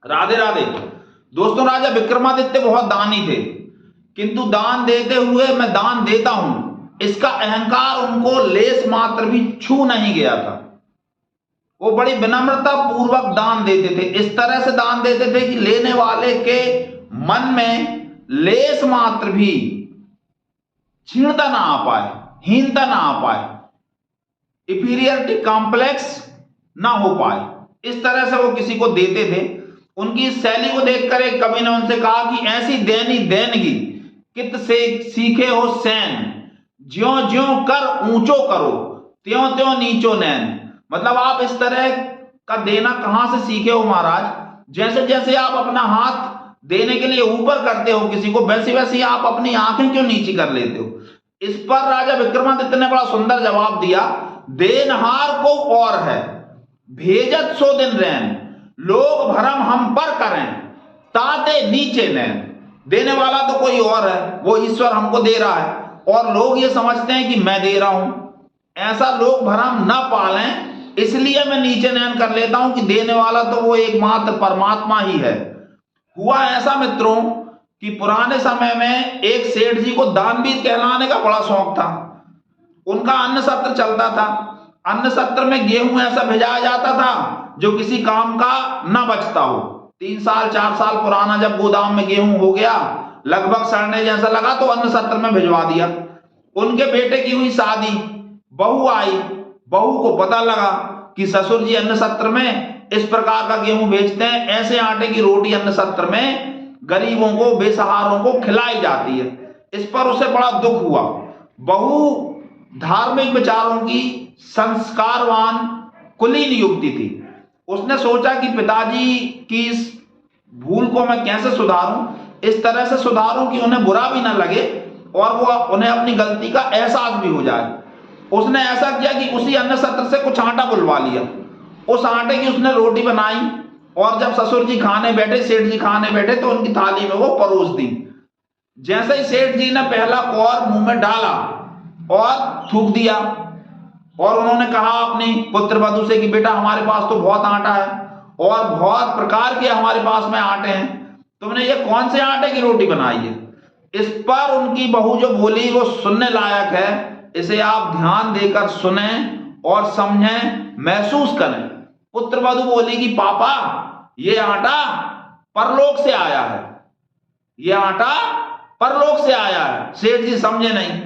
राधे राधे। दोस्तों, राजा विक्रमादित्य बहुत दानी थे, किंतु दान देते हुए मैं दान देता हूं इसका अहंकार उनको लेस मात्र भी छू नहीं गया था। वो बड़ी विनम्रता पूर्वक दान देते थे, इस तरह से दान देते थे कि लेने वाले के मन में लेस मात्र भी क्षीणता ना आ पाए, हीनता ना आ पाए, इंफीरियरिटी कॉम्प्लेक्स ना हो पाए। इस तरह से वो किसी को देते थे। उनकी इस शैली को देखकर एक कवि ने उनसे कहा कि ऐसी देनी देनगी कित से सीखे हो सैन, ज्यों ज्यों कर ऊंचो करो त्यों त्यों नीचो नैन। मतलब आप इस तरह का देना कहां से सीखे हो महाराज? जैसे जैसे आप अपना हाथ देने के लिए ऊपर करते हो किसी को, वैसे वैसे आप अपनी आंखें क्यों नीची कर लेते हो? इस पर राजा विक्रमादित्य ने बड़ा सुंदर जवाब दिया, देनहार को और है भेजत सो दिन रैन, लोग भरम हम पर करें ताते नीचे नैन। देने वाला तो कोई और है, वो ईश्वर हमको दे रहा है और लोग ये समझते हैं कि मैं दे रहा हूं। ऐसा लोग भरम न पालें, इसलिए मैं नीचे नैन कर लेता हूं कि देने वाला तो वो एकमात्र परमात्मा ही है। हुआ ऐसा मित्रों कि पुराने समय में एक सेठ जी को दानवीर कहलाने का बड़ा शौक था। उनका अन्न सत्र चलता था। अन्न सत्र में गेहूं ऐसा भिजाया जाता था जो किसी काम का ना बचता हो। 3 साल 4 साल पुराना जब गोदाम में गेहूं हो गया, लगभग सड़ने जैसा लगा, तो अन्न सत्र में भिजवा दिया। उनके बेटे की हुई शादी, बहू आई, बहू को पता लगा कि ससुर जी अन्न सत्र में इस प्रकार का गेहूं बेचते हैं, ऐसे आटे की रोटी अन्न सत्र में गरीबों को, बेसहारों को खिलाई जाती है। इस पर उसे बड़ा दुख हुआ। बहू धार्मिक विचारों की संस्कारवान कुलीन युवती थी। उसने सोचा कि पिताजी की इस भूल को मैं कैसे सुधारूं, इस तरह से सुधारूं कि उन्हें बुरा भी ना लगे और वो उन्हें अपनी गलती का एहसास भी हो जाए। उसने ऐसा किया कि उसी अन्न सत्र से कुछ आटा बुलवा लिया। उस आटे की उसने रोटी बनाई और जब ससुर जी खाने बैठे, सेठ जी खाने बैठे, तो उनकी थाली में वो परोस दी। जैसे ही सेठ जी ने पहला कौर मुंह में डाला और थूक दिया और उन्होंने कहा अपनी पुत्र वधू से कि बेटा, हमारे पास तो बहुत आटा है और बहुत प्रकार के हमारे पास में आटे हैं, तुमने ये कौन से आटे की रोटी बनाई है? इस पर उनकी बहू जो बोली वो सुनने लायक है, इसे आप ध्यान देकर सुने और समझें, महसूस करें। पुत्र वधू बोली कि पापा, ये आटा परलोक से आया है, ये आटा परलोक से आया है। सेठ जी समझे नहीं।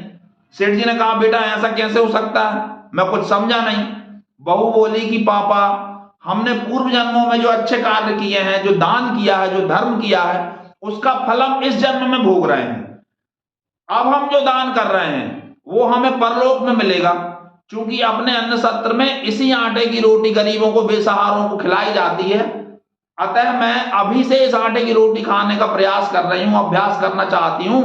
सेठ जी ने कहा बेटा ऐसा कैसे हो सकता है, मैं कुछ समझा नहीं। बहू बोली कि पापा, हमने पूर्व जन्मों में जो अच्छे कार्य किए हैं, जो दान किया है, जो धर्म किया है, उसका फल हम इस जन्म में भोग रहे हैं। अब हम जो दान कर रहे हैं वो हमें परलोक में मिलेगा। चूंकि अपने अन्न सत्र में इसी आटे की रोटी गरीबों को, बेसहारों को खिलाई जाती है, अतः मैं अभी से इस आटे की रोटी खाने का प्रयास कर रही हूं, अभ्यास करना चाहती हूं,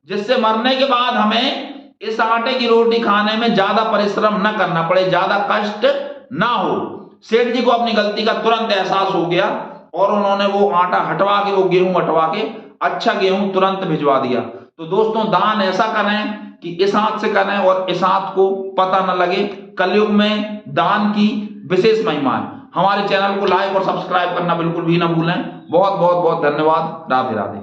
जिससे मरने के बाद हमें इस आटे की रोटी खाने में ज्यादा परिश्रम न करना पड़े, ज्यादा कष्ट ना हो। सेठ जी को अपनी गलती का तुरंत एहसास हो गया और उन्होंने वो आटा हटवा के, वो गेहूं हटवा के अच्छा गेहूं तुरंत भिजवा दिया। तो दोस्तों, दान ऐसा करें कि इस हाथ से करें और इस हाथ को पता न लगे। कलयुग में दान की विशेष महिमा है। हमारे चैनल को लाइक और सब्सक्राइब करना बिल्कुल भी ना भूलें। बहुत बहुत बहुत धन्यवाद। राधे राधे।